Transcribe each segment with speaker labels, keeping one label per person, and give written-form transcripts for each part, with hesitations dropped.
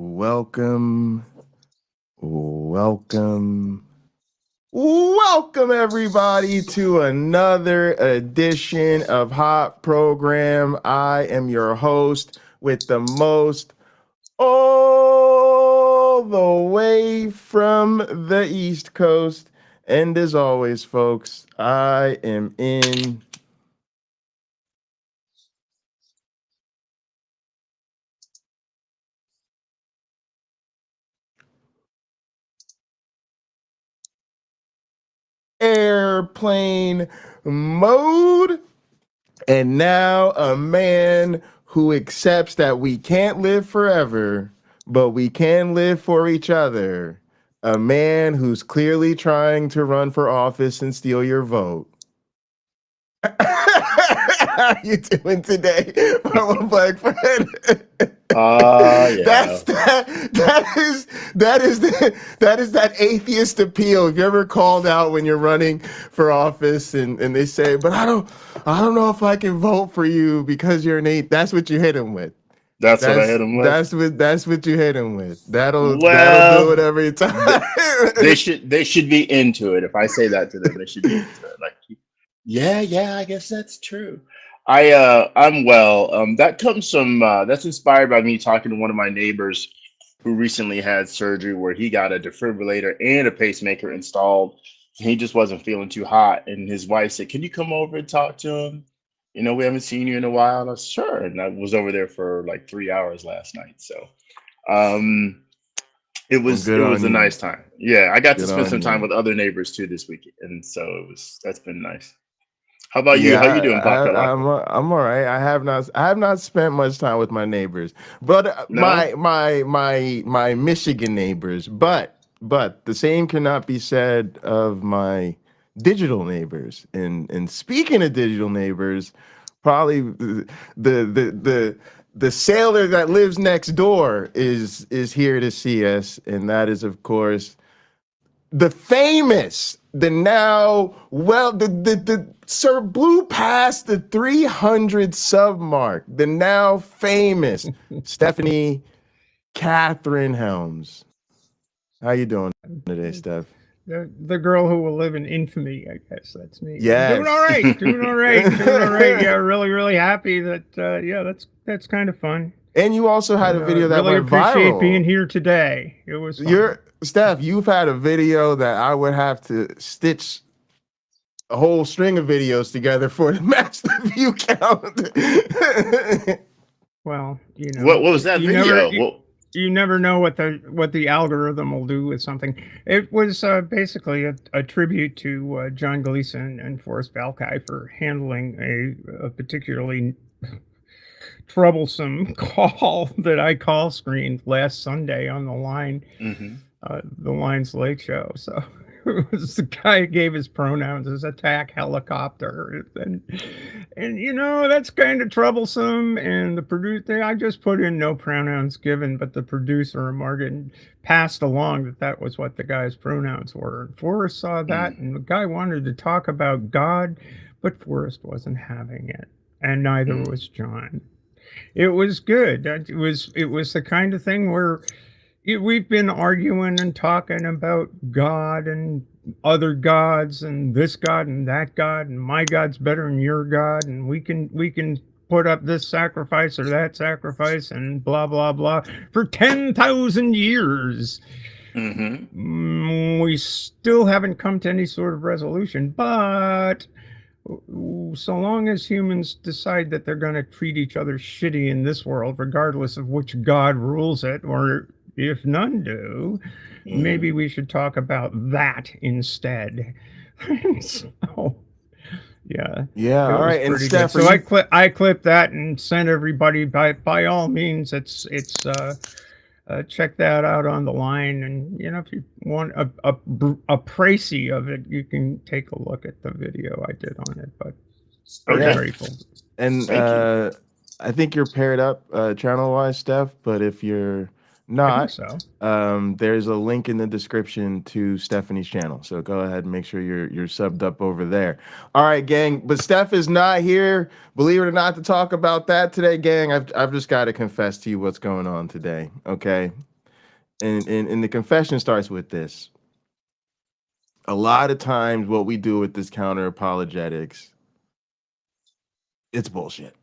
Speaker 1: Welcome, welcome, welcome everybody to another edition of Hot Program. I am your host with the most, all the way from the East Coast. And as always, folks, I am in airplane mode. And now a man who accepts that we can't live forever, but we can live for each other. A man who's clearly trying to run for office and steal your vote. How you doing today, my black friend?
Speaker 2: Yeah.
Speaker 1: That is that atheist appeal. If you ever called out when you're running for office and they say, but I don't know if I can vote for you because you're an atheist. That's what you hit him with.
Speaker 2: That's what I hit him with.
Speaker 1: That's what you hit him with. That'll do it every time.
Speaker 2: They should be into it. If I say that to them, they should be into it. Like, yeah, I guess that's true. I'm well. That comes from that's inspired by me talking to one of my neighbors who recently had surgery where he got a defibrillator and a pacemaker installed. He just wasn't feeling too hot, and his wife said, "Can you come over and talk to him? You know, we haven't seen you in a while." And I said, "Sure." And I was over there for like 3 hours last night. So, it was a nice time. Yeah, I got to spend some time with other neighbors too this week, and so that's been nice. How about you? How you doing, Pakman?
Speaker 1: I'm all right. I have not spent much time with my neighbors, but
Speaker 2: No?
Speaker 1: my Michigan neighbors. But the same cannot be said of my digital neighbors. And speaking of digital neighbors, probably the sailor that lives next door is here to see us, and that is of course the famous, the now, well, the Sir blew past the 300 sub mark, the now famous Stephanie Catherine Helms. How you doing today, Steph?
Speaker 3: The girl who will live in infamy, I guess that's me.
Speaker 1: Yes.
Speaker 3: Doing all right. Yeah, really happy that that's kind of fun.
Speaker 1: And you also had a video that
Speaker 3: really
Speaker 1: went viral.
Speaker 3: appreciate being here today. It was fun.
Speaker 1: Steph, you've had a video that I would have to stitch a whole string of videos together for to match the view count.
Speaker 3: Well, you know,
Speaker 2: what was that video?
Speaker 3: You never know what the algorithm will do with something. It was basically a tribute to John Gleason and Forrest Valkai for handling a particularly troublesome call that I call screened last Sunday on the line.
Speaker 2: Mm-hmm.
Speaker 3: The Lions Lake Show. So it was the guy who gave his pronouns as attack helicopter, and you know that's kind of troublesome. And the producer, I just put in no pronouns given, but the producer Morgan passed along that was what the guy's pronouns were. And Forrest saw that, and the guy wanted to talk about God, but Forrest wasn't having it, and neither was John. It was good. It was the kind of thing where we've been arguing and talking about God and other gods and this God and that God and my God's better than your God, and we can put up this sacrifice or that sacrifice and blah blah blah for 10,000 years.
Speaker 2: Mm-hmm.
Speaker 3: We still haven't come to any sort of resolution, but so long as humans decide that they're going to treat each other shitty in this world, regardless of which God rules it, or if none do, maybe we should talk about that instead. So, yeah.
Speaker 1: All right. And Steph,
Speaker 3: so I clipped that and sent everybody by all means. It's check that out on the line, and you know, if you want a précis of it, you can take a look at the video I did on it. But very grateful.
Speaker 1: And I think you're paired up channel wise, Steph. But if you're not, there's a link in the description to Stephanie's channel, so go ahead and make sure you're subbed up over there. All right, gang, but Steph is not here, believe it or not, to talk about that today, gang. I've just got to confess to you what's going on today. Okay, And the confession starts with this. A lot of times what we do with this counter apologetics, it's bullshit.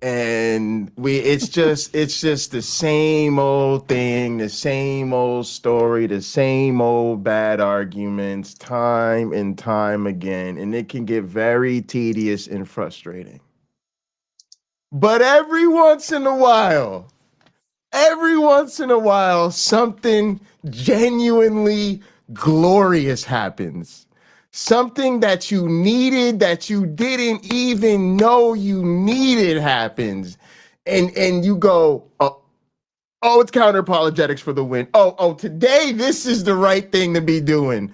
Speaker 1: And it's just the same old thing, the same old story, the same old bad arguments time and time again, and it can get very tedious and frustrating. But every once in a while, something genuinely glorious happens. Something that you needed, that you didn't even know you needed happens. And you go, oh, it's counter apologetics for the win. Oh, today this is the right thing to be doing.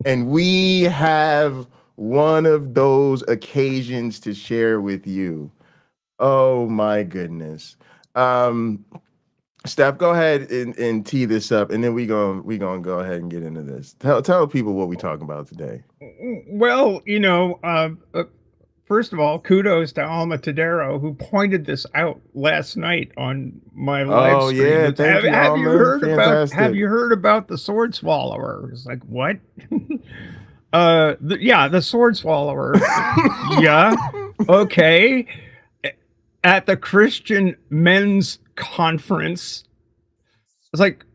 Speaker 1: And we have one of those occasions to share with you. Oh my goodness. Steph, go ahead and tee this up, and then we gonna go ahead and get into this. Tell people what we talking about today.
Speaker 3: Well, first of all, kudos to Alma Tadero, who pointed this out last night on my live stream.
Speaker 1: Yeah, thank you,
Speaker 3: have
Speaker 1: Alma.
Speaker 3: you heard
Speaker 1: Fantastic.
Speaker 3: have you heard about the sword swallower? It's like, what? The sword swallower. Yeah, okay. At the Christian Men's Conference, it's like,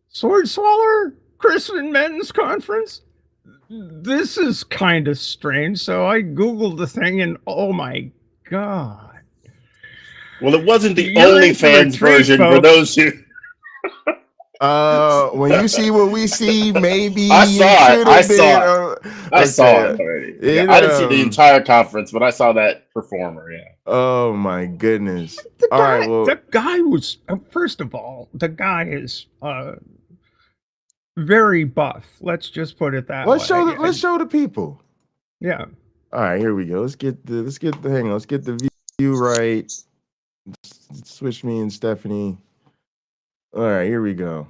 Speaker 3: sword swallower, Christian Men's Conference. This is kind of strange. So I Googled the thing, and oh my god!
Speaker 2: Well, it wasn't the OnlyFans version for those who.
Speaker 1: When you see what we see, maybe
Speaker 2: I saw it. I saw it already. I didn't see the entire conference, but I saw that performer. Yeah.
Speaker 1: Oh my goodness!
Speaker 3: The guy was, first of all, the guy is very buff. Let's just put it that way.
Speaker 1: Let's show the people.
Speaker 3: Yeah.
Speaker 1: All right, here we go. Let's get the view right. Switch me and Stephanie. All right, here we go.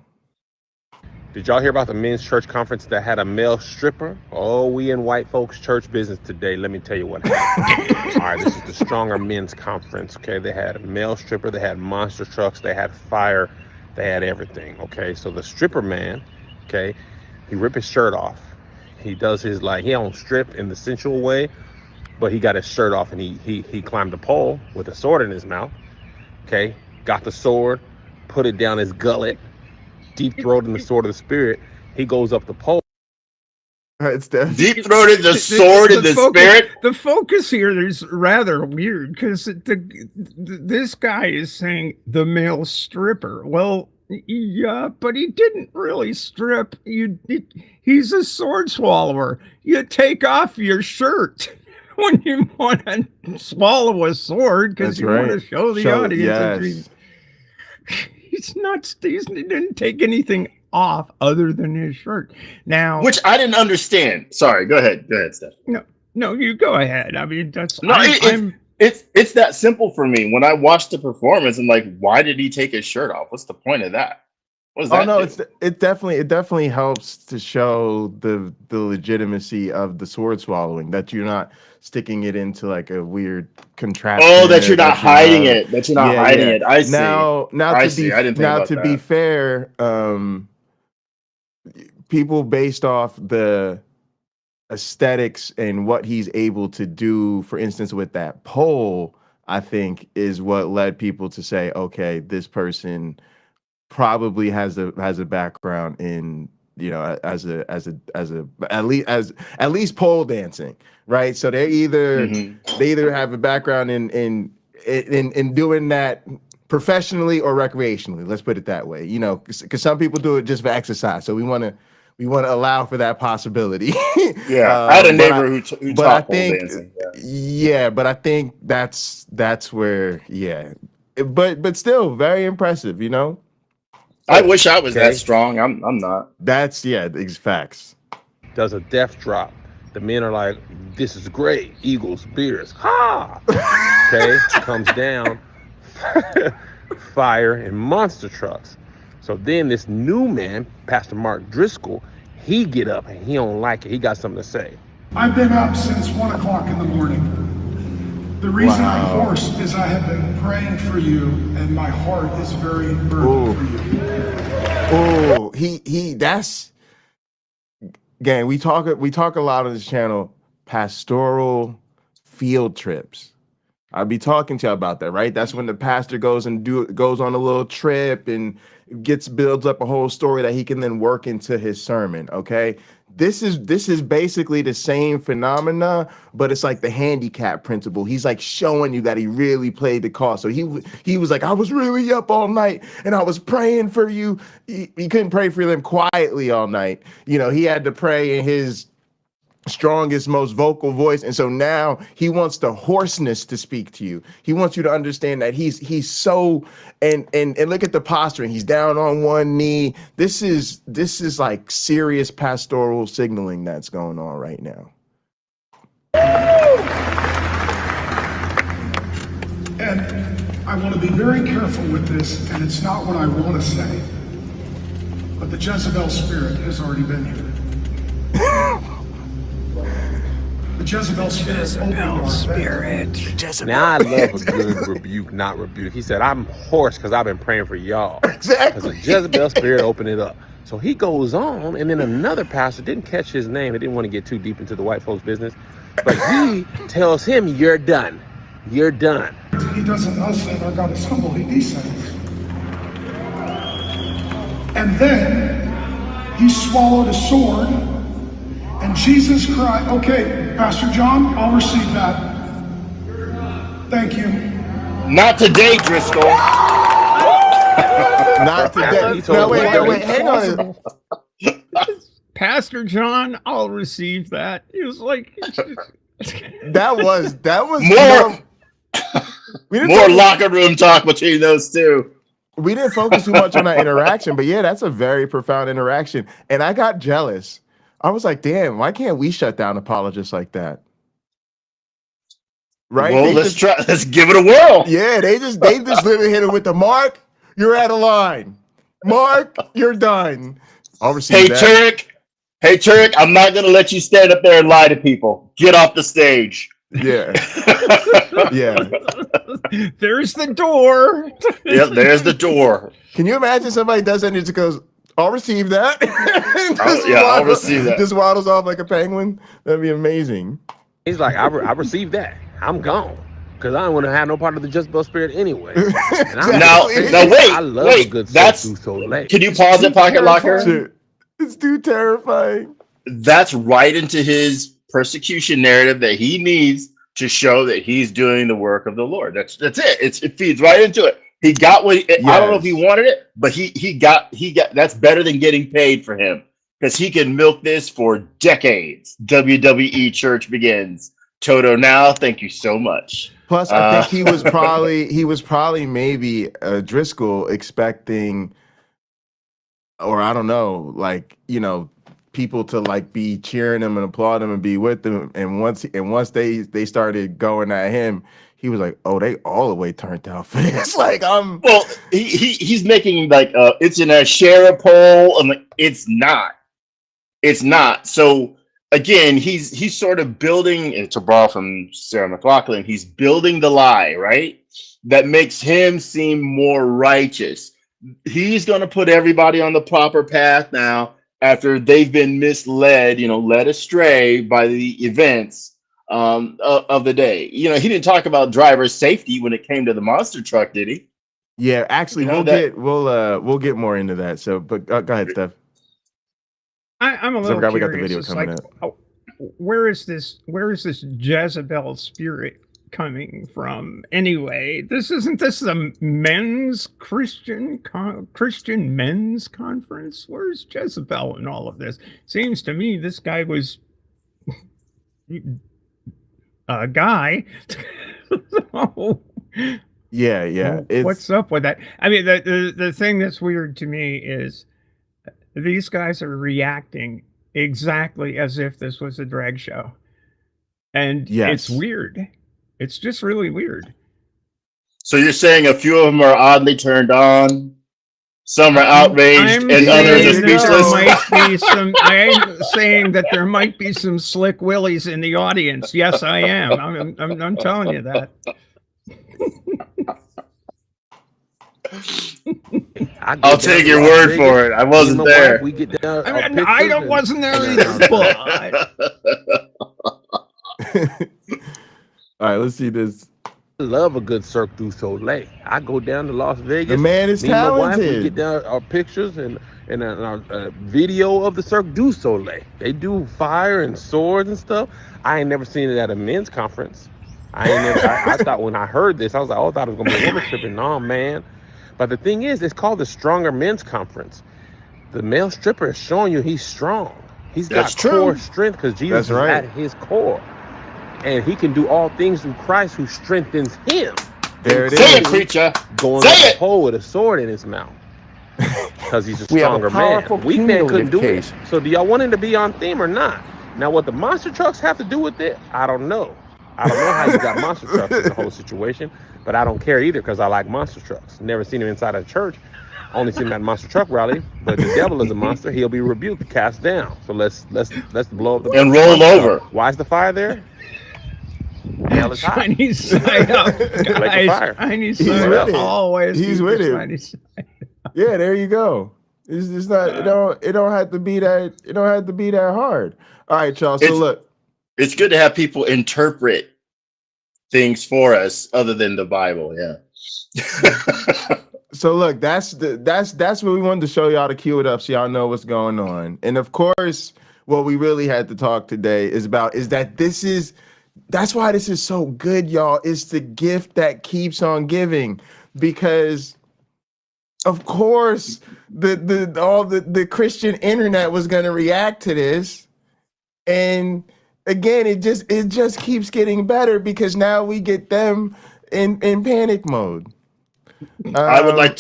Speaker 4: Did y'all hear about the men's church conference that had a male stripper? Oh, we in white folks church business today. Let me tell you what happened. All right, this is the Stronger Men's Conference. Okay, they had a male stripper, they had monster trucks, they had fire, they had everything. Okay, so the stripper man, okay, he ripped his shirt off. He does his, he don't strip in the sensual way, but he got his shirt off and he climbed a pole with a sword in his mouth. Okay, got the sword, put it down his gullet, deep throating the sword of the spirit. He goes up the pole.
Speaker 1: It's
Speaker 2: deep throated the sword in the spirit.
Speaker 3: The focus here is rather weird because this guy is saying the male stripper. Well, yeah, but he didn't really strip. He's a sword swallower. You take off your shirt when you want to swallow a sword because you want to show the audience. Yes. He didn't take anything off other than his shirt. Now,
Speaker 2: which I didn't understand. Sorry, go ahead, Steph.
Speaker 3: No, you go ahead. I mean,
Speaker 2: it's that simple for me. When I watched the performance, I'm like, why did he take his shirt off? What's the point of that? What does that do?
Speaker 1: It definitely helps to show the legitimacy of the sword swallowing, that you're not sticking it into like a weird contraption.
Speaker 2: Oh, that you're not hiding it. That you're not hiding it. I see.
Speaker 1: Now to be fair, people based off the aesthetics and what he's able to do, for instance, with that pole, I think is what led people to say, okay, this person probably has a background in, at least pole dancing, right? So they either have a background in doing that professionally or recreationally. Let's put it that way, because some people do it just for exercise. So we want to allow for that possibility.
Speaker 2: Yeah, I had a neighbor who taught pole dancing.
Speaker 1: Yeah, but I think that's where, but still very impressive,
Speaker 2: I wish I was that strong. I'm not.
Speaker 1: That's facts.
Speaker 4: Does a death drop. The men are like, this is great. Eagles, beers. Ha! Okay, comes down. Fire and monster trucks. So then this new man, Pastor Mark Driscoll, he get up and he don't like it. He got something to say.
Speaker 5: I've been up since 1 o'clock in the morning. The reason I'm hoarse is I have been praying for you, and my heart is very burdened for you.
Speaker 1: Oh, that's gang. We talk a lot on this channel. Pastoral field trips. I'll be talking to you about that, right? That's when the pastor goes on a little trip and builds up a whole story that he can then work into his sermon. Okay. This is basically the same phenomena, but it's like the handicap principle. He's like showing you that he really played the cause. So he was like, I was really up all night and I was praying for you. He couldn't pray for them quietly all night. You know, he had to pray in his strongest, most vocal voice. And so now he wants the hoarseness to speak to you. He wants you to understand that he's so, and look at the posturing. He's down on one knee. This is like serious pastoral signaling that's going on right now.
Speaker 5: And I want to be very careful with this, and it's not what I want to say, but the Jezebel spirit has already been here. The Jezebel spirit.
Speaker 4: Now I love a good rebuke, not rebuke. He said, I'm hoarse because I've been praying for y'all.
Speaker 1: Exactly.
Speaker 4: Because the Jezebel spirit opened it up. So he goes on, and then another pastor didn't catch his name. He didn't want to get too deep into the white folks' business. But he tells him, you're done. You're done.
Speaker 5: He doesn't ascend, our God is humble, he descends. And then he swallowed a sword. And Jesus cried, okay, Pastor John, I'll receive that. Thank you.
Speaker 2: Not today, Driscoll.
Speaker 1: Not today. No, wait, hang on.
Speaker 3: Pastor John, I'll receive that. He was like,
Speaker 1: That was
Speaker 2: more locker room talk between those two.
Speaker 1: We didn't focus too much on that interaction, but yeah, that's a very profound interaction. And I got jealous. I was like, damn, why can't we shut down apologists like that? Right?
Speaker 2: Well, let's give it a whirl.
Speaker 1: Yeah, they just literally hit it with the Mark, you're out of line. Mark, you're done. I'll receive that.
Speaker 2: Hey, Turk, I'm not gonna let you stand up there and lie to people. Get off the stage.
Speaker 1: Yeah. Yeah.
Speaker 3: There's the door.
Speaker 2: Yep, there's the door.
Speaker 1: Can you imagine somebody does that and just goes, I'll receive that.
Speaker 2: I'll receive that.
Speaker 1: Just waddles off like a penguin. That'd be amazing.
Speaker 4: He's like, I received that. I'm gone. Because I don't want to have no part of the Jezebel spirit anyway. And
Speaker 2: Now wait,
Speaker 4: I love a good so late.
Speaker 2: Can you pause it, Pocket Locker?
Speaker 1: It's too terrifying.
Speaker 2: That's right into his persecution narrative that he needs to show that he's doing the work of the Lord. That's it. It feeds right into it. He got what I don't know if he wanted it, but he got that's better than getting paid for him because he can milk this for decades. WWE church begins. Toto now, thank you so much.
Speaker 1: Plus, I think he was probably maybe Driscoll expecting, or I don't know, like, you know, people to like be cheering him and applaud him and be with him. And once they started going at him, he was like, "Oh, they all the way turned out for this." Like,
Speaker 2: well, he's making like it's in a share a poll. I'm like, it's not. So again, he's sort of building, and to borrow from Sarah McLachlan, he's building the lie, right? That makes him seem more righteous. He's going to put everybody on the proper path now after they've been misled, led astray by the events of the day. He didn't talk about driver safety when it came to the monster truck, did he?
Speaker 1: Yeah, actually, we'll get more into that. So, but go ahead, Steph.
Speaker 3: I'm a little curious.
Speaker 1: We got the video coming up.
Speaker 3: Where is this Jezebel spirit coming from? Anyway, isn't this a men's Christian men's conference? Where's Jezebel in all of this? Seems to me this guy was a guy.
Speaker 1: Yeah.
Speaker 3: What's up with that? I mean, the thing that's weird to me is these guys are reacting exactly as if this was a drag show. And It's weird. It's just really weird.
Speaker 2: So you're saying a few of them are oddly turned on, some are outraged, and others are speechless?
Speaker 3: I'm saying that there might be some slick willies in the audience. Yes, I am. I'm telling you that.
Speaker 2: I'll take your word for it. I wasn't there.
Speaker 4: We get down.
Speaker 3: I mean, I wasn't there either, but
Speaker 1: All right, let's see this.
Speaker 4: I love a good Cirque du Soleil. I go down to Las Vegas.
Speaker 1: The man is
Speaker 4: me and my wife, we
Speaker 1: talented.
Speaker 4: get down our pictures and a video of the Cirque du Soleil. They do fire and swords and stuff. I ain't never seen it at a men's conference. I thought when I heard this, I was like, oh, I thought it was gonna be a women's stripper. No, man. But the thing is, it's called the Stronger Men's Conference. The male stripper is showing you he's strong. He's got core strength because Jesus is at his core. And he can do all things through Christ who strengthens him.
Speaker 1: There it
Speaker 2: Say
Speaker 1: is.
Speaker 2: it, preacher.
Speaker 4: Going up the pole with a sword in his mouth. Because he's a stronger man. Weak man couldn't do it. So do y'all want him to be on theme or not? Now, what the monster trucks have to do with it, I don't know. I don't know how you got monster trucks in the whole situation, but I don't care either because I like monster trucks. Never seen him inside a church. Only seen him at monster truck rally. But the devil is a monster. He'll be rebuked, cast down. So let's blow up the
Speaker 2: and roll over.
Speaker 4: Why is the fire there? Hell is hot.
Speaker 3: shiny side up, guys. Shiny side up always.
Speaker 1: He's with it. Yeah, there you go. It's not. It don't have to be that. It don't have to be that hard. All right, y'all. So look,
Speaker 2: it's good to have people interpret things for us other than the Bible. Yeah.
Speaker 1: So look, that's what we wanted to show y'all to cue it up so y'all know what's going on. And of course, what we really had to talk today is that that's why this is so good, y'all. It's the gift that keeps on giving, because of course the Christian internet was going to react to this, and again it just keeps getting better because now we get them in panic mode.
Speaker 2: I would like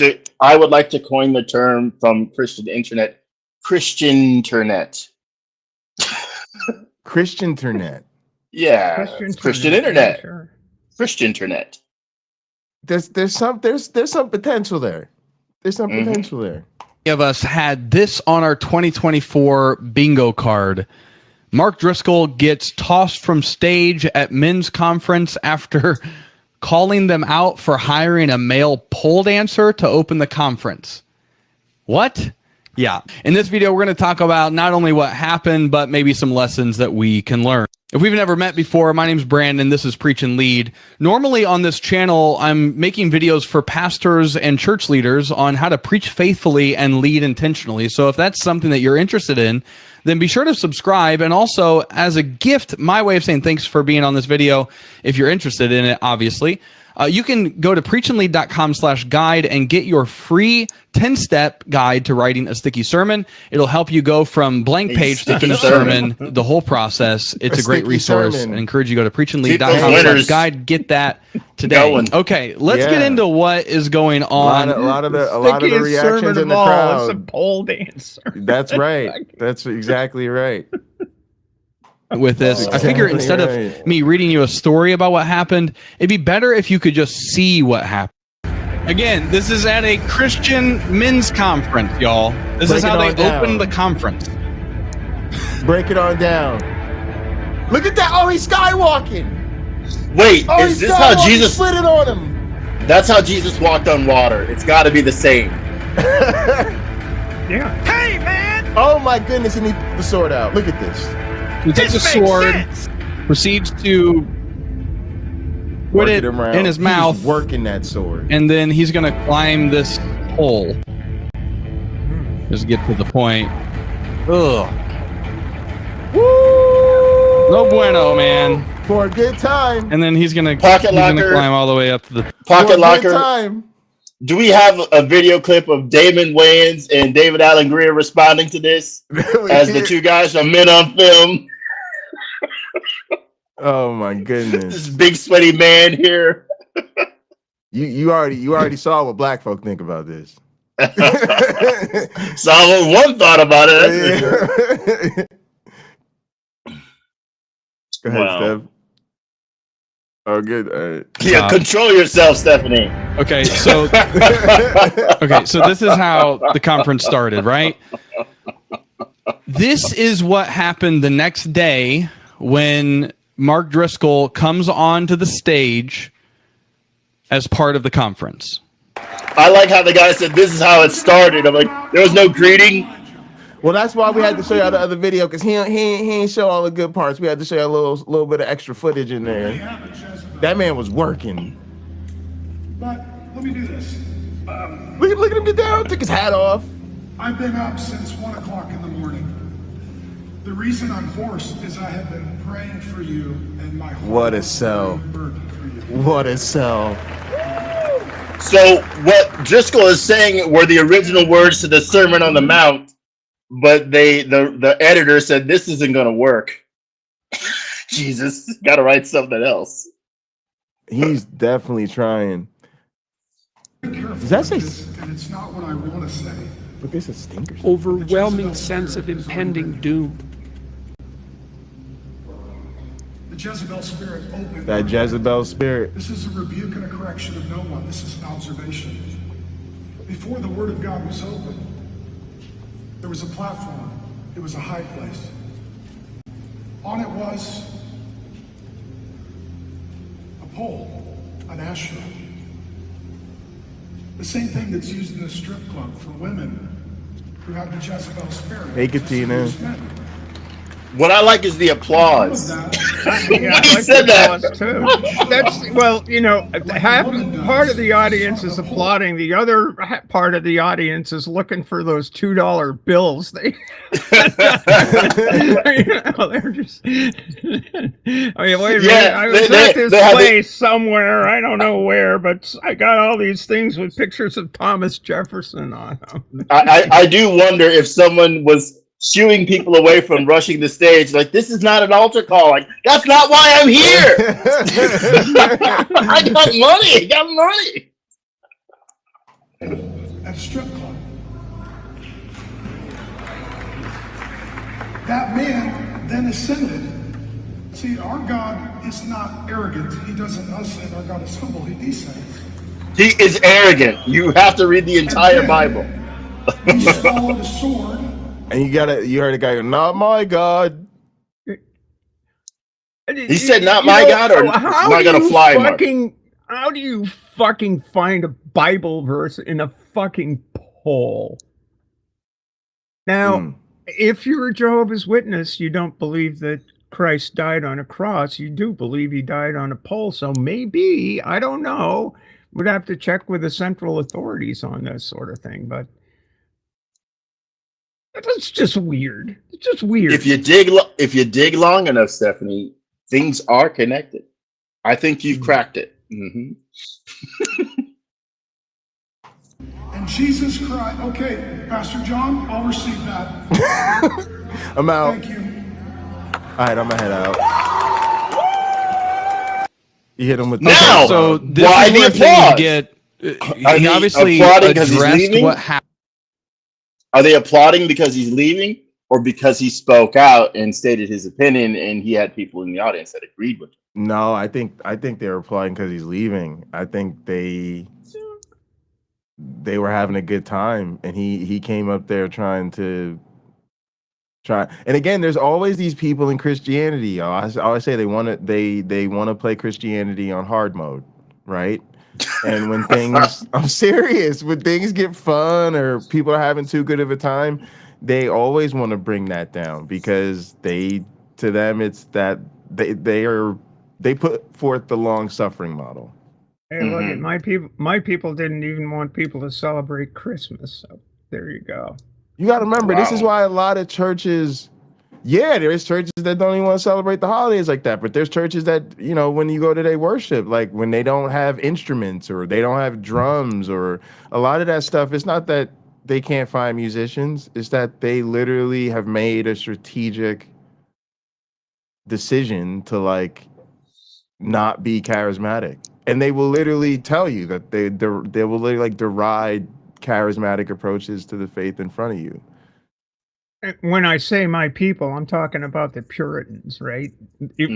Speaker 2: to coin the term from Christian internet, Christian internet.
Speaker 1: Christian internet.
Speaker 2: Yeah, Christian internet.
Speaker 3: Sure.
Speaker 2: Christian internet.
Speaker 1: There's some potential there. There's some potential there.
Speaker 6: Of us had this on our 2024 bingo card. Mark Driscoll gets tossed from stage at men's conference after calling them out for hiring a male pole dancer to open the conference. What? Yeah. In this video, we're going to talk about not only what happened, but maybe some lessons that we can learn. If we've never met before, my name's Brandon. This is Preach and Lead. Normally on this channel, I'm making videos for pastors and church leaders on how to preach faithfully and lead intentionally. So if that's something that you're interested in, then be sure to subscribe. And also, as a gift, my way of saying thanks for being on this video, if you're interested in it, obviously, you can go to preachandlead.com/guide and get your free 10-step guide to writing a sticky sermon. It'll help you go from blank page to finished sermon, the whole process. It's a great resource. I encourage you to go to preachandlead.com/guide. Get that today. Okay, let's get into what is going on.
Speaker 1: A lot of the reactions in the crowd.
Speaker 3: It's a pole dancer.
Speaker 1: That's right. That's exactly right.
Speaker 6: With this, I figure instead of me reading you a story about what happened, it'd be better if you could just see what happened. Again, this is at a Christian men's conference, y'all. This is how they opened the conference.
Speaker 1: Break it on down. Look at that! Oh, he's skywalking.
Speaker 2: Wait, is this how Jesus
Speaker 1: split it on him?
Speaker 2: That's how Jesus walked on water. It's got to be the same.
Speaker 3: Yeah. Hey, man!
Speaker 1: Oh my goodness! And he put the sword out. Look at this.
Speaker 6: He takes a sword, proceeds to put it in his mouth,
Speaker 1: he's working that sword,
Speaker 6: and then he's going to climb this pole. Just get to the point. Ugh. Woo! No bueno, man.
Speaker 1: For a good time.
Speaker 6: And then he's going to climb all the way up to the
Speaker 2: pocket locker. Do we have a video clip of Damon Wayans and David Allen Greer responding to this as the two guys from Men on Film?
Speaker 1: Oh my goodness!
Speaker 2: This big sweaty man here.
Speaker 1: You already saw what black folk think about this.
Speaker 2: Saw what one thought about it. That's for sure.
Speaker 1: Go ahead, Steph. Oh, good.
Speaker 2: Yeah, control yourself, Stephanie.
Speaker 6: Okay, so this is how the conference started, right? This is what happened the next day when Mark Driscoll comes onto the stage as part of the conference.
Speaker 2: I like how the guy said, "This is how it started." I'm like, there was no greeting.
Speaker 1: Well, that's why we had to show y'all the other video, because he ain't show all the good parts. We had to show y'all a little bit of extra footage in there. That man was working.
Speaker 5: But let me do this.
Speaker 1: Look at him get down, took his hat off.
Speaker 5: I've been up since 1 o'clock in the morning. The reason I'm hoarse is I have been praying for you, and my heart
Speaker 1: What a
Speaker 5: is
Speaker 1: sell.
Speaker 5: burdened for you.
Speaker 1: What a sell.
Speaker 2: So what Driscoll is saying were the original words to the Sermon on the Mount, but the editor said this isn't going to work. Jesus, got to write something else.
Speaker 1: He's definitely trying. Does that say?
Speaker 5: And it's not what I want to say.
Speaker 1: But this is stinkers.
Speaker 7: Overwhelming sense of impending doom.
Speaker 5: The Jezebel spirit opened.
Speaker 1: That Jezebel spirit.
Speaker 5: This is a rebuke and a correction of no one. This is an observation. Before the Word of God was open, there was a platform. It was a high place. On it was a pole, an ashtray. The same thing that's used in a strip club for women who have the Jezebel spirit.
Speaker 1: Hey, Katina.
Speaker 2: What I like is the applause.
Speaker 3: Yeah,
Speaker 2: He
Speaker 3: I like
Speaker 2: said
Speaker 3: the
Speaker 2: that.
Speaker 3: applause, too. That's, well, you know, half part of the audience is applauding. The other part of the audience is looking for those $2 bills. They, you know, they're just. I mean, wait a minute. I was at this place somewhere. I don't know where, but I got all these things with pictures of Thomas Jefferson on them.
Speaker 2: I do wonder if someone was shooing people away from rushing the stage. Like, this is not an altar call. Like, that's not why I'm here. I got money. I got money.
Speaker 5: At a strip club. That man then ascended. See, our God is not arrogant. He doesn't ascend. Our God is humble. He descends.
Speaker 2: He is arrogant. You have to read the entire Bible.
Speaker 5: He swallowed a sword.
Speaker 1: And you heard a guy go, "Not my God."
Speaker 2: He said, "Not my God," or "It's not gonna fly."
Speaker 3: How do you fucking find a Bible verse in a fucking poll? Now, if you're a Jehovah's Witness, you don't believe that Christ died on a cross. You do believe he died on a pole. So maybe, I don't know, we'd have to check with the central authorities on this sort of thing, but it's just weird. It's just weird.
Speaker 2: If you dig long enough, Stephanie, things are connected. I think you've cracked it. Mm-hmm.
Speaker 5: And Jesus Christ. Okay, Pastor John, I'll receive that.
Speaker 1: I'm out.
Speaker 5: Thank you.
Speaker 1: All right, I'm gonna head out. You hit him with
Speaker 2: Now,
Speaker 6: So this
Speaker 2: why
Speaker 6: is
Speaker 2: the
Speaker 6: where
Speaker 2: applause?
Speaker 6: things get.
Speaker 2: Are
Speaker 6: He
Speaker 2: they
Speaker 6: obviously
Speaker 2: applauding 'cause he's
Speaker 6: addressed
Speaker 2: leaving?
Speaker 6: what happened.
Speaker 2: Are they applauding because he's leaving, or because he spoke out and stated his opinion, and he had people in the audience that agreed with him?
Speaker 1: No, I think they're applauding because he's leaving. I think they were having a good time, and he came up there trying. And again, there's always these people in Christianity. I always say they want to play Christianity on hard mode, right? And when things, I'm serious, when things get fun or people are having too good of a time, they always want to bring that down, because to them it's that they put forth the long suffering model.
Speaker 3: Hey, look at my people didn't even want people to celebrate Christmas. So there you go.
Speaker 1: You got to remember, this is why a lot of churches, there's churches that don't even want to celebrate the holidays like that. But there's churches that, when you go to their worship, like when they don't have instruments or they don't have drums or a lot of that stuff, it's not that they can't find musicians. It's that they literally have made a strategic decision to not be charismatic. And they will literally tell you that they will literally deride charismatic approaches to the faith in front of you.
Speaker 3: When I say my people, I'm talking about the Puritans, right? It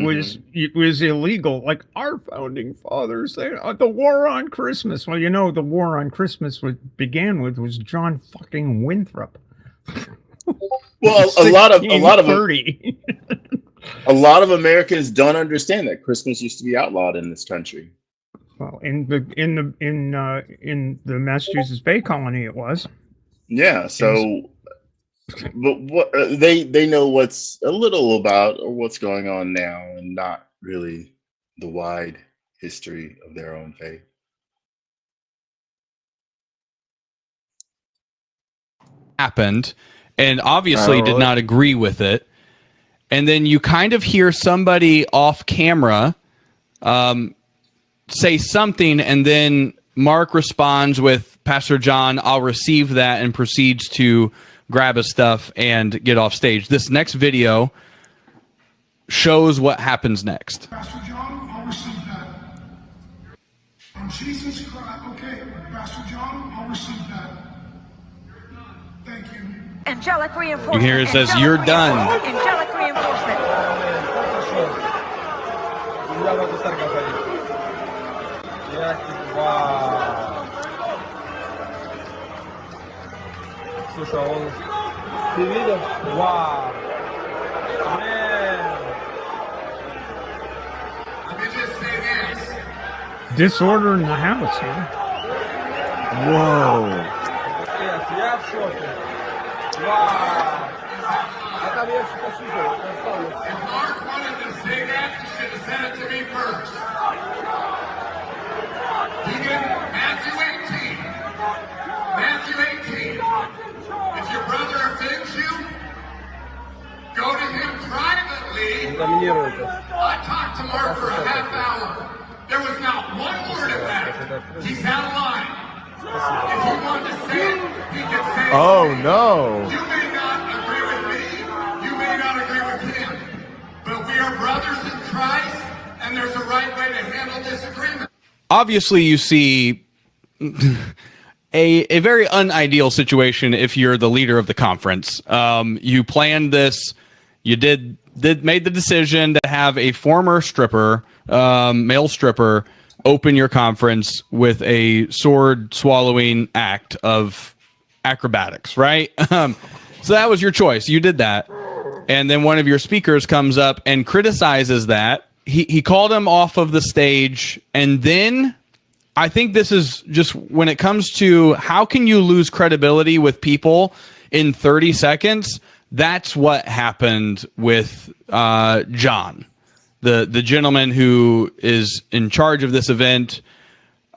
Speaker 3: was illegal. Like our founding fathers, the war on Christmas. Well, the war on Christmas began was John fucking Winthrop.
Speaker 2: Well, a lot of Americans don't understand that Christmas used to be outlawed in this country.
Speaker 3: Well, in the Massachusetts Bay Colony, it was.
Speaker 2: Yeah. So, but what they know what's a little about or what's going on now, and not really the wide history of their own faith.
Speaker 6: Happened, and obviously did not agree with it. And then you kind of hear somebody off camera say something, and then Mark responds with, "Pastor John, I'll receive that," and proceeds to grab his stuff and get off stage. This next video shows what happens next.
Speaker 5: Pastor John, I'll receive that. And Jesus Christ, okay, Pastor John, I'll receive that. Thank you.
Speaker 8: Angelic reinforcement.
Speaker 6: You hear it says, "You're done."
Speaker 8: Angelic reinforcement.
Speaker 3: Disorder in the house, huh?
Speaker 1: Whoa.
Speaker 5: If Mark wanted to say that, he should have said it to me first. He didn't. Matthew 18. Matthew 18. If your brother offends you, go to him privately. I talked to Mark for a half hour. There was not one word of that. He's out of line. If he wanted to say it, he could say it.
Speaker 1: Oh no.
Speaker 5: You may not agree with me, you may not agree with him, but we are brothers in Christ, and there's a right way to handle disagreement.
Speaker 6: Obviously, you see a very unideal situation if you're the leader of the conference. You planned this. You made the decision to have a former stripper, male stripper, open your conference with a sword swallowing act of acrobatics, right? So that was your choice. You did that. And then one of your speakers comes up and criticizes that. He called him off of the stage. And then I think this is just when it comes to how can you lose credibility with people in 30 seconds? That's what happened with John, the gentleman who is in charge of this event,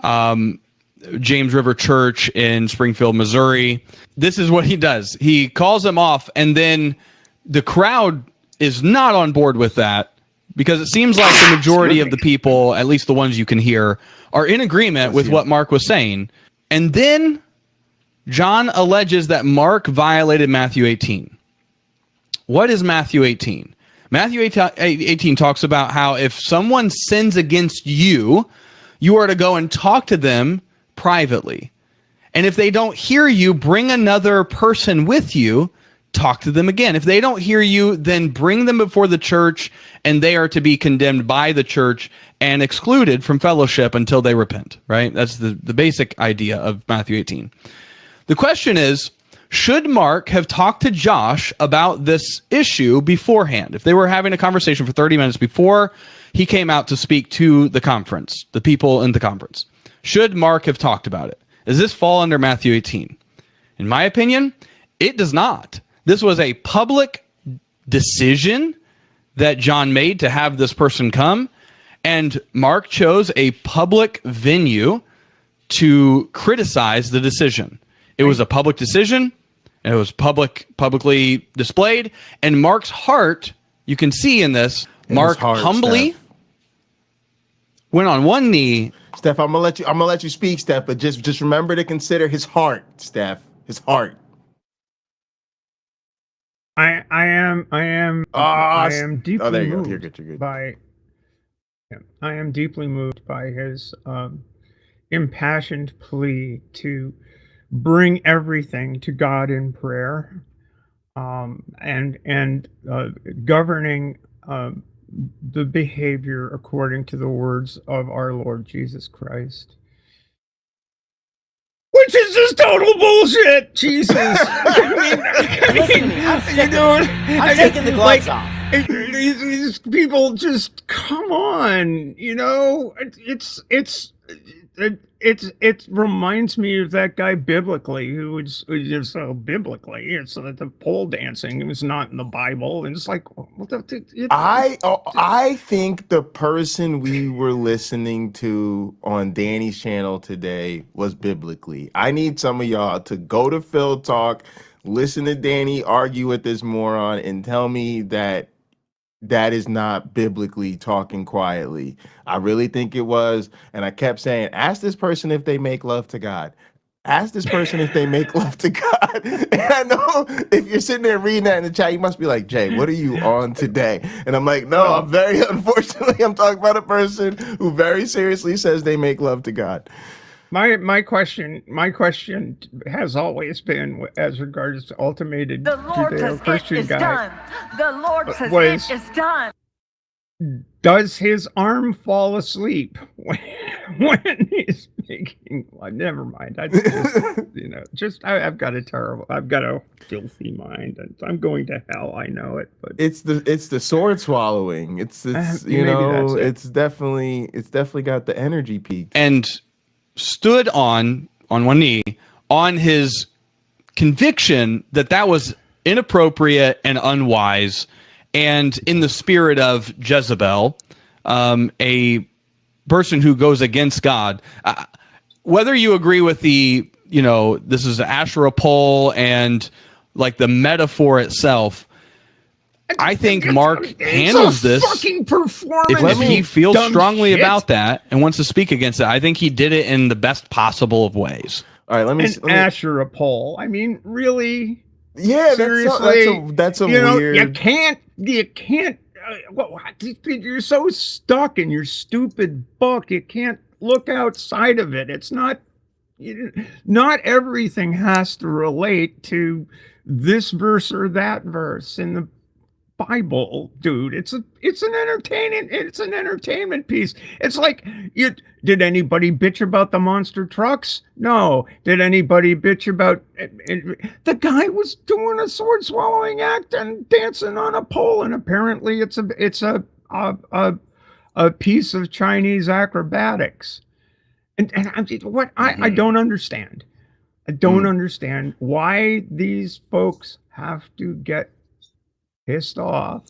Speaker 6: James River Church in Springfield, Missouri. This is what he does. He calls him off, and then the crowd is not on board with that because it seems like the majority of the people, at least the ones you can hear, are in agreement with what Mark was saying. And then John alleges that Mark violated Matthew 18. What is Matthew 18? Matthew 18 talks about how if someone sins against you, you are to go and talk to them privately. And if they don't hear you, bring another person with you, talk to them again. If they don't hear you, then bring them before the church, and they are to be condemned by the church and excluded from fellowship until they repent, right? That's the basic idea of Matthew 18. The question is, should Mark have talked to Josh about this issue beforehand? If they were having a conversation for 30 minutes before he came out to speak to the conference, the people in the conference, should Mark have talked about it? Does this fall under Matthew 18? In my opinion, it does not. This was a public decision that John made to have this person come, and Mark chose a public venue to criticize the decision. It was a public decision. It was publicly displayed, and Mark's heart, you can see in this, Mark humbly went on one knee.
Speaker 1: Steph, I'm gonna let you speak, Steph, but just remember to consider his heart, Steph. His heart.
Speaker 3: I am deeply
Speaker 1: there you go.
Speaker 3: moved
Speaker 1: You're good.
Speaker 3: by. Yeah, I am deeply moved by his impassioned plea to bring everything to God in prayer, and governing the behavior according to the words of our Lord Jesus Christ. Which is just total bullshit, Jesus.
Speaker 9: I'm taking the gloves off.
Speaker 3: These people just come on, it's it reminds me of that guy biblically who was so biblically. It's the pole dancing. It was not in the Bible, and it's like what
Speaker 1: I think the person we were listening to on Danny's channel today was biblically. I need some of y'all to go to Phil Talk, listen to Danny argue with this moron, and tell me that is not biblically talking quietly. I really think it was. And I kept saying, ask this person if they make love to God. Ask this person if they make love to God. And I know if you're sitting there reading that in the chat, you must be like, Jay, what are you on today? And I'm like, no, unfortunately, I'm talking about a person who very seriously says they make love to God.
Speaker 3: My question has always been as regards to ultimated
Speaker 8: The Lord says it
Speaker 3: Judeo-Christian
Speaker 8: is
Speaker 3: guy.
Speaker 8: done. The Lord says
Speaker 3: Was-
Speaker 8: it is done.
Speaker 3: Does his arm fall asleep when he's making? Well, never mind. I just I've got a filthy mind, and I'm going to hell. I know it, but
Speaker 1: It's the sword swallowing. It's
Speaker 3: maybe that's it.
Speaker 1: it's definitely got the energy peak.
Speaker 6: And stood on one knee on his conviction that was inappropriate and unwise, and in the spirit of Jezebel, a person who goes against God. Whether you agree with this is an Asherah pole and like the metaphor itself, I think Mark handles this.
Speaker 3: Fucking performance.
Speaker 6: If he feels
Speaker 3: dumb
Speaker 6: strongly
Speaker 3: shit.
Speaker 6: about that and wants to speak against it, I think he did it in the best possible of ways.
Speaker 1: All right, let me
Speaker 3: Asherah pole. I mean, really?
Speaker 1: Yeah,
Speaker 3: Seriously,
Speaker 1: that's a
Speaker 3: weird.
Speaker 1: weird.
Speaker 3: You can't. You're so stuck in your stupid book. You can't look outside of it. It's not. Not everything has to relate to this verse or that verse in the Bible, dude. It's an entertainment piece. It's like, did anybody bitch about the monster trucks? No. Did anybody bitch about the guy was doing a sword swallowing act and dancing on a pole, and apparently it's a piece of Chinese acrobatics. And I'm just, I don't understand. I don't understand why these folks have to get pissed off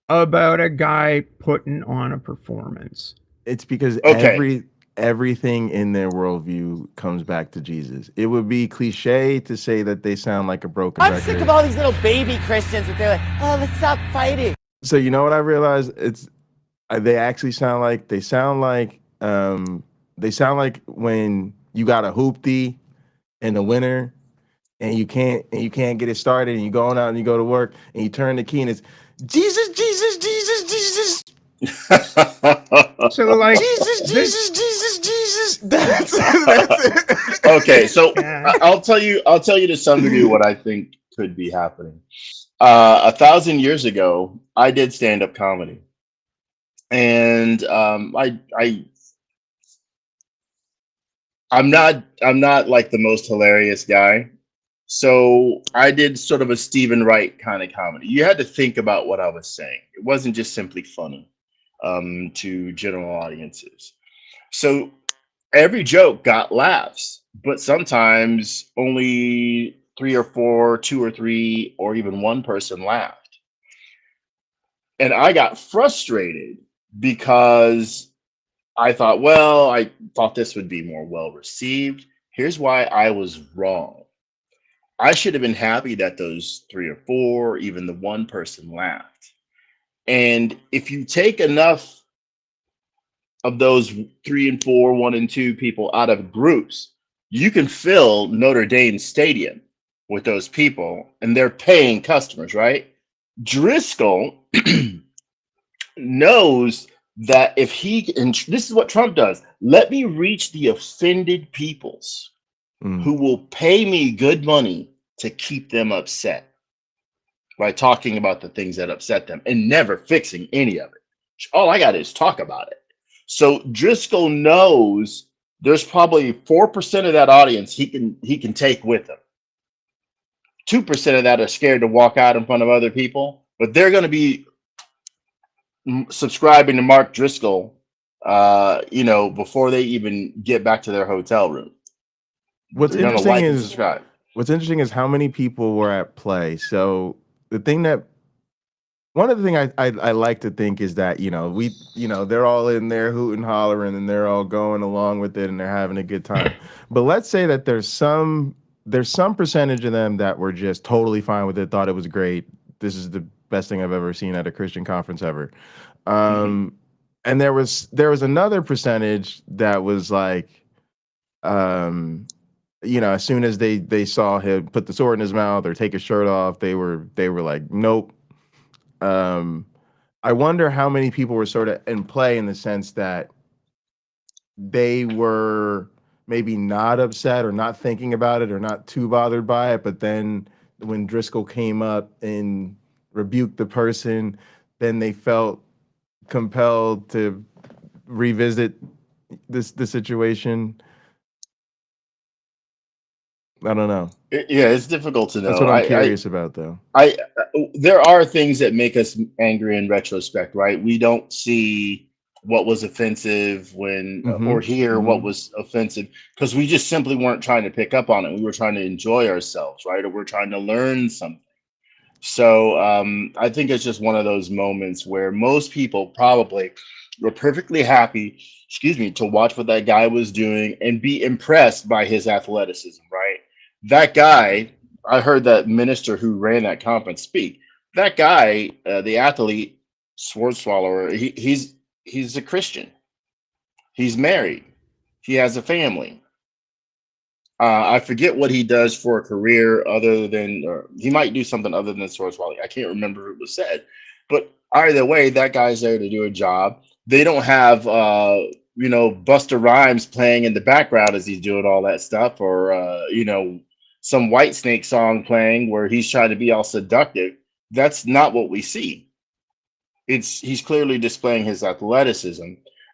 Speaker 3: about a guy putting on a performance.
Speaker 1: It's because everything in their worldview comes back to Jesus. It would be cliche to say that they sound like a broken record.
Speaker 9: I'm sick of all these little baby Christians that they're like, oh, let's stop fighting.
Speaker 1: So you know what I realized? They actually sound like when you got a hoopty in the winter and you can't get it started, and you going out and you go to work and you turn the key and it's Jesus, Jesus, Jesus, Jesus.
Speaker 3: So like
Speaker 1: Jesus. That's it.
Speaker 2: Okay, so I'll tell you to some degree what I think could be happening. 1,000 years ago, I did stand-up comedy, and I'm not like the most hilarious guy. So I did sort of a Stephen Wright kind of comedy. You had to think about what I was saying. It wasn't just simply funny to general audiences. So every joke got laughs, but sometimes only 3 or 4, 2 or 3, or even one person laughed. And I got frustrated because I thought, well, I thought this would be more well received. Here's why I was wrong. I should have been happy that those 3 or 4, or even the one person laughed. And if you take enough of those 3 and 4, 1 and 2 people out of groups, you can fill Notre Dame Stadium with those people, and they're paying customers, right? Driscoll knows that if he, and this is what Trump does, let me reach the offended peoples who will pay me good money to keep them upset by talking about the things that upset them and never fixing any of it. All I got is talk about it. So Driscoll knows there's probably 4% of that audience he can take with him. 2% of that are scared to walk out in front of other people, but they're going to be subscribing to Mark Driscoll before they even get back to their hotel room.
Speaker 1: What's
Speaker 2: They're gonna
Speaker 1: interesting
Speaker 2: like and
Speaker 1: is
Speaker 2: subscribe.
Speaker 1: what's interesting is how many people were at play. So the thing that one of the things I like to think is that they're all in there hooting, hollering, and they're all going along with it, and they're having a good time. But let's say that there's some percentage of them that were just totally fine with it, thought it was great. This is the best thing I've ever seen at a Christian conference ever. And there was another percentage that was like, as soon as they saw him put the sword in his mouth or take his shirt off, they were like, nope. I wonder how many people were sort of in play in the sense that they were maybe not upset or not thinking about it or not too bothered by it, but then when Driscoll came up and rebuked the person, then they felt compelled to revisit the situation. I don't know.
Speaker 2: Yeah, it's difficult to know.
Speaker 1: That's what I'm curious about, though.
Speaker 2: There are things that make us angry in retrospect, right? We don't see what was offensive or hear what was offensive because we just simply weren't trying to pick up on it. We were trying to enjoy ourselves, right? Or we're trying to learn something. So I think it's just one of those moments where most people probably were perfectly happy, to watch what that guy was doing and be impressed by his athleticism, right? That guy, I heard that minister who ran that conference speak. That guy, the athlete, sword swallower, he's a Christian. He's married. He has a family. I forget what he does for a career other than, or he might do something other than sword swallowing. I can't remember who it was said. But either way, that guy's there to do a job. They don't have, Busta Rhymes playing in the background as he's doing all that stuff, or, some White Snake song playing where he's trying to be all seductive. That's not what we see. He's clearly displaying his athleticism.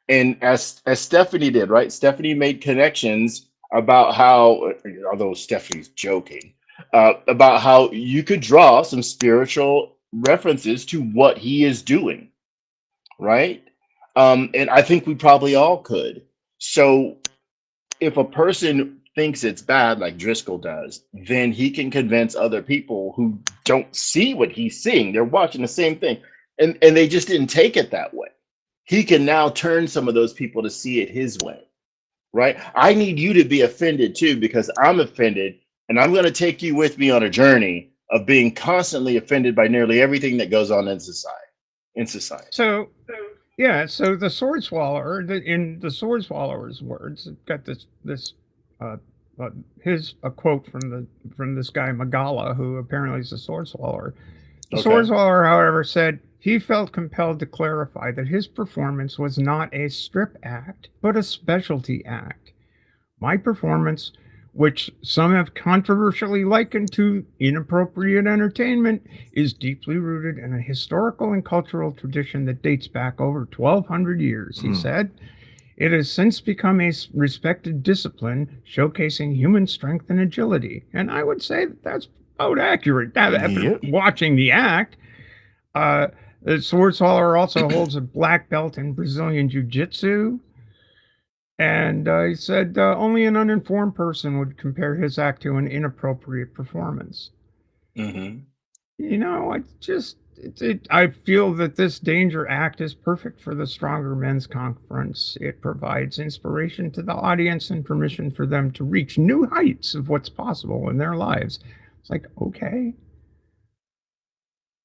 Speaker 2: And as Stephanie did, right? Stephanie made connections about how, although Stephanie's joking, about how you could draw some spiritual references to what he is doing, right? And I think we probably all could. So if a person thinks it's bad like Driscoll does, then he can convince other people who don't see what he's seeing. They're watching the same thing, and they just didn't take it that way. He can now turn some of those people to see it his way, right? I need you to be offended too, because I'm offended, and I'm going to take you with me on a journey of being constantly offended by nearly everything that goes on in society.
Speaker 3: So the sword swallower, in the sword swallower's words, got this a quote from this guy Magala, who apparently is a sword swallower. The sword swallower, however, said he felt compelled to clarify that his performance was not a strip act, but a specialty act. My performance, which some have controversially likened to inappropriate entertainment, is deeply rooted in a historical and cultural tradition that dates back over 1,200 years, he said. It has since become a respected discipline, showcasing human strength and agility. And I would say that's about accurate. After watching the act, the sword swallower also holds a black belt in Brazilian Jiu-Jitsu. And he said only an uninformed person would compare his act to an inappropriate performance. I feel that this danger act is perfect for the Stronger Men's Conference. It provides inspiration to the audience and permission for them to reach new heights of what's possible in their lives. It's like, okay.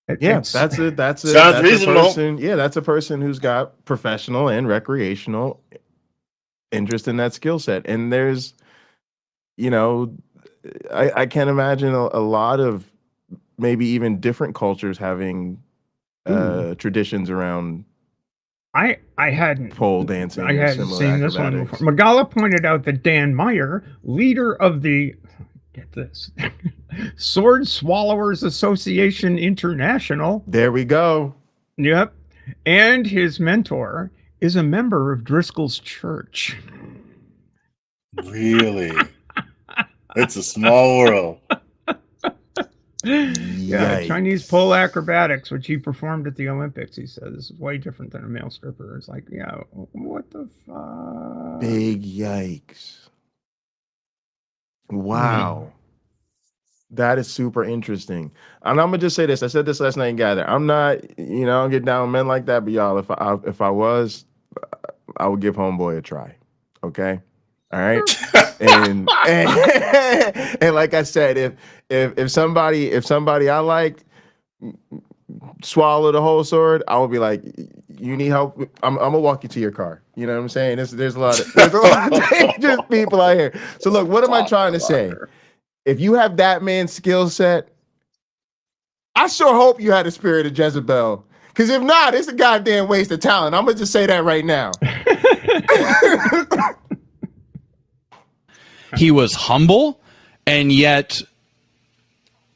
Speaker 1: That's a person. Yeah, that's a person who's got professional and recreational interest in that skill set. And there's, I can't imagine a lot of maybe even different cultures having traditions around
Speaker 3: I hadn't
Speaker 1: pole dancing.
Speaker 3: I hadn't seen this one before. Magala pointed out that Dan Meyer, leader of the Sword Swallowers Association International.
Speaker 1: There we go.
Speaker 3: Yep. And his mentor is a member of Driscoll's church.
Speaker 2: Really? It's a small world.
Speaker 3: Yeah, Chinese
Speaker 1: Yikes.
Speaker 3: pole acrobatics, which he performed at the Olympics. He said this is way different than a male stripper. It's like, yeah, what the fuck?
Speaker 1: Big yikes. Wow. That is super interesting. And I'm gonna just say this. I said this last night in Gather. I'm not, I don't get down with men like that, but y'all, if I was, I would give homeboy a try. Okay? All right. and and like I said, if somebody I like swallow the whole sword, I would be like, you need help? I'm gonna walk you to your car. You know what I'm saying? There's a lot of dangerous people out here. So look, what am I trying to say? If you have that man's skill set, I sure hope you had the spirit of Jezebel. Because if not, it's a goddamn waste of talent. I'm gonna just say that right now.
Speaker 6: He was humble, and yet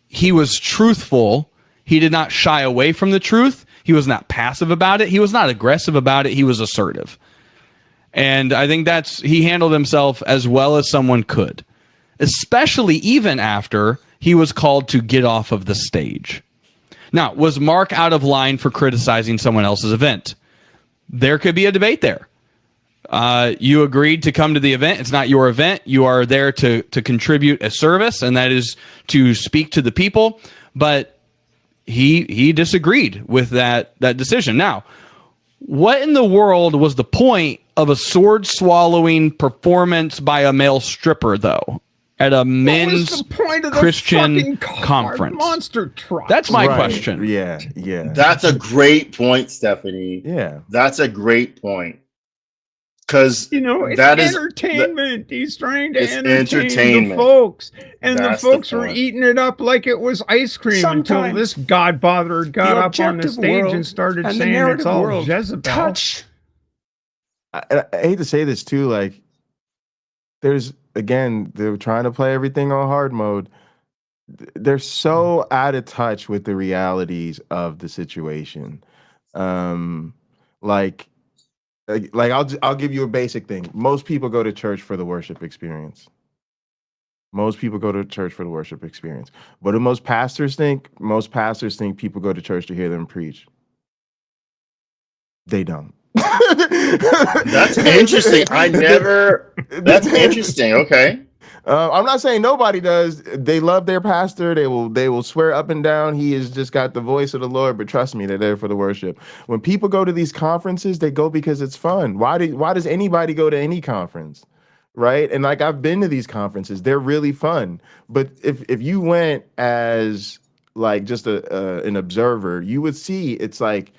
Speaker 6: he was truthful. He did not shy away from the truth. He was not passive about it. He was not aggressive about it. He was assertive. And I think he handled himself as well as someone could, especially even after he was called to get off of the stage. Now, was Mark out of line for criticizing someone else's event? There could be a debate there. You agreed to come to the event. It's not your event. You are there to contribute a service, and that is to speak to the people. But he disagreed with that decision. Now, what in the world was the point of a sword-swallowing performance by a male stripper, though, at a men's Christian conference?
Speaker 3: Monster truck.
Speaker 6: That's my question.
Speaker 1: Yeah.
Speaker 2: That's a great point, Stephanie.
Speaker 1: Yeah.
Speaker 2: That's a great point. Because
Speaker 3: it's entertainment. He's trying to entertain the folks. And the folks were eating it up like it was ice cream until this godfather got up on the stage and started saying it's all Jezebel.
Speaker 1: I hate to say this too, like, they're trying to play everything on hard mode. They're so out of touch with the realities of the situation. Like I'll give you a basic thing. Most people go to church for the worship experience. What do most pastors think? Most pastors think people go to church to hear them preach. They don't.
Speaker 2: That's interesting. That's interesting. Okay.
Speaker 1: I'm not saying nobody does. They love their pastor. They will swear up and down he has just got the voice of the Lord. But trust me, they're there for the worship. When people go to these conferences, they go because it's fun. Why does anybody go to any conference, right? And like, I've been to these conferences. They're really fun. But if you went as like just an observer, you would see it's like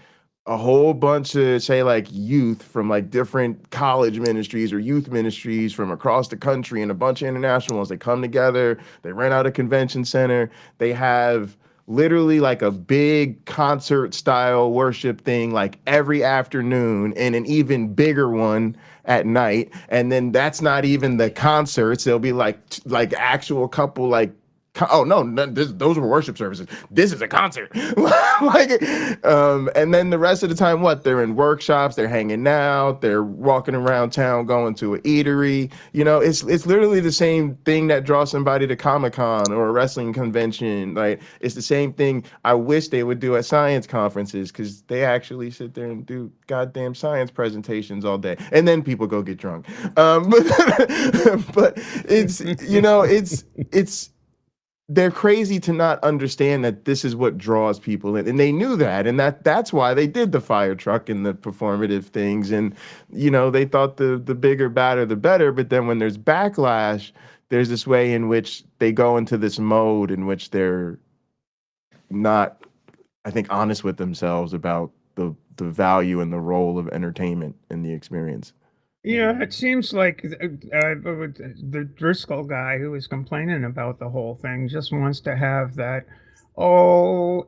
Speaker 1: a whole bunch of, say, like, youth from like different college ministries or youth ministries from across the country, and a bunch of international ones. They come together, they rent out a convention center, they have literally like a big concert style worship thing like every afternoon, and an even bigger one at night. And then that's not even the concerts. There'll be like actual couple like, oh no, those were worship services. This is a concert. And then the rest of the time, they're in workshops, they're hanging out, they're walking around town, going to an eatery. It's literally the same thing that draws somebody to Comic-Con or a wrestling convention. Like, it's the same thing I wish they would do at science conferences, because they actually sit there and do goddamn science presentations all day, and then people go get drunk. But it's they're crazy to not understand that this is what draws people in. And they knew that. And that's why they did the fire truck and the performative things. And, they thought the bigger, badder, the better. But then when there's backlash, there's this way in which they go into this mode in which they're not, I think, honest with themselves about the value and the role of entertainment in the experience.
Speaker 3: Yeah, it seems like the Driscoll guy who was complaining about the whole thing just wants to have that,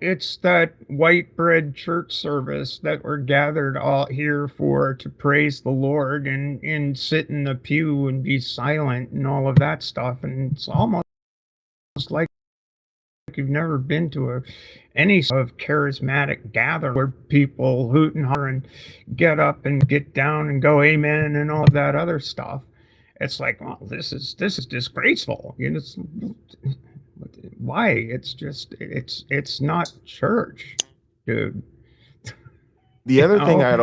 Speaker 3: it's that white bread church service that we're gathered all here to praise the Lord and sit in the pew and be silent and all of that stuff. And it's almost like you've never been to any sort of charismatic gathering where people hoot and holler and get up and get down and go amen and all of that other stuff. It's like, well, this is disgraceful. Why? It's not church, dude.
Speaker 1: The other thing
Speaker 3: know?
Speaker 1: I'd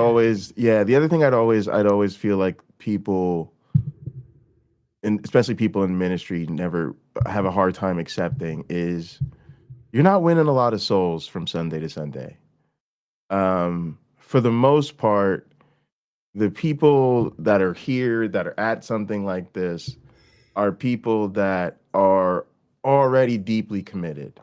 Speaker 1: always feel like people, and especially people in ministry, never have a hard time accepting is you're not winning a lot of souls from Sunday to Sunday. For the most part, the people that are here, that are at something like this, are people that are already deeply committed.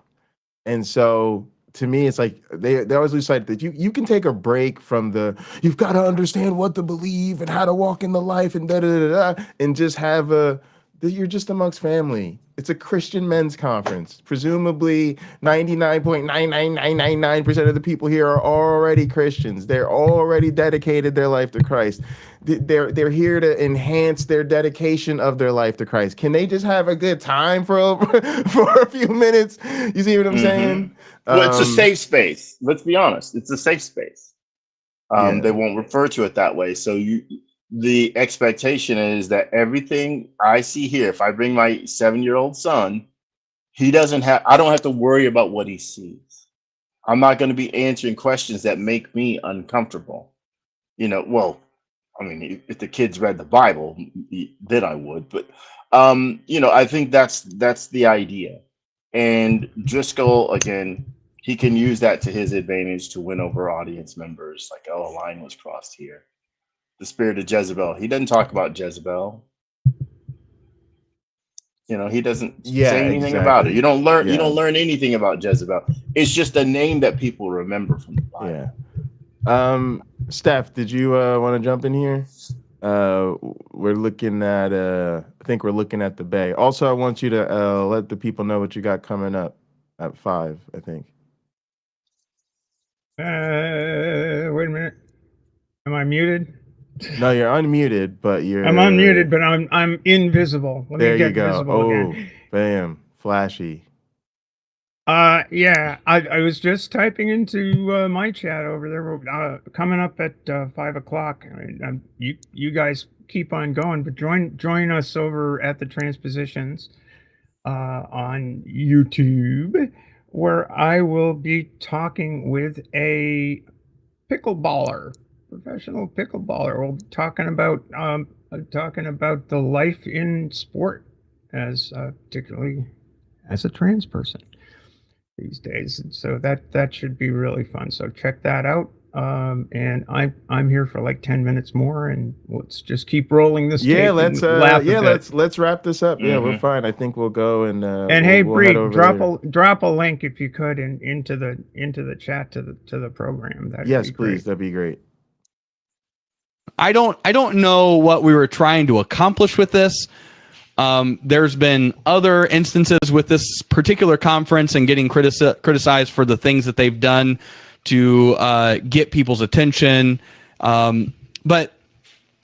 Speaker 1: And so to me, it's like they always lose sight that you can take a break from you've got to understand what to believe and how to walk in the life and and just have you're just amongst family. It's a Christian men's conference. Presumably 99.99999% of the people here are already Christians. They're already dedicated their life to Christ. They're here to enhance their dedication of their life to Christ. Can they just have a good time for a few minutes? You see what I'm saying?
Speaker 2: Well, it's a safe space. Let's be honest. It's a safe space.
Speaker 1: Yeah.
Speaker 2: They won't refer to it that way. So the expectation is that everything I see here, if I bring my 7-year-old son, I don't have to worry about what he sees. I'm not going to be answering questions that make me uncomfortable. Well, I mean, if the kids read the Bible, then I would. But, I think that's the idea. And Driscoll, again, he can use that to his advantage to win over audience members. Like, oh, a line was crossed here. The spirit of Jezebel. He doesn't talk about Jezebel. He doesn't say anything about it. You don't learn anything about Jezebel. It's just a name that people remember from the Bible.
Speaker 1: Yeah. Steph, did you want to jump in here? We're looking at I think we're looking at the Bay. Also, I want you to let the people know what you got coming up at 5, I think.
Speaker 3: Wait a minute. Am I muted?
Speaker 1: No, you're unmuted, but
Speaker 3: I'm unmuted, but I'm invisible. Let
Speaker 1: there
Speaker 3: me get
Speaker 1: you go.
Speaker 3: visible again.
Speaker 1: Bam, flashy.
Speaker 3: Yeah, I was just typing into my chat over there. Coming up at 5 o'clock. You guys keep on going, but join us over at the Transpositions on YouTube, where I will be talking with a pickleballer. Professional pickleballer. We'll be talking about the life in sport, as particularly as a trans person these days. And so that should be really fun. So check that out. And I'm here for like 10 minutes more, and let's just keep rolling this.
Speaker 1: Yeah, let's wrap this up. Yeah, we're fine. I think we'll go and
Speaker 3: hey,
Speaker 1: we'll
Speaker 3: Bree,
Speaker 1: drop
Speaker 3: drop a link if you could into the chat to the program.
Speaker 1: Yes, please. That'd be great.
Speaker 6: I don't know what we were trying to accomplish with this. There's been other instances with this particular conference and getting criticized for the things that they've done to get people's attention. But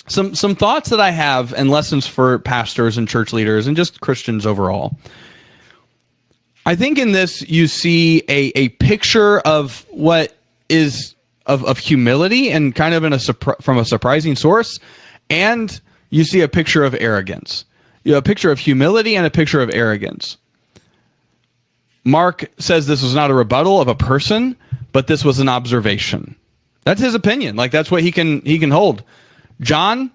Speaker 6: some thoughts that I have and lessons for pastors and church leaders and just Christians overall. I think in this you see a picture of what is of humility and kind of from a surprising source, and you see a picture of arrogance. You have a picture of humility and a picture of arrogance. Mark says this was not a rebuttal of a person, but this was an observation. That's his opinion. Like, that's what he can hold. John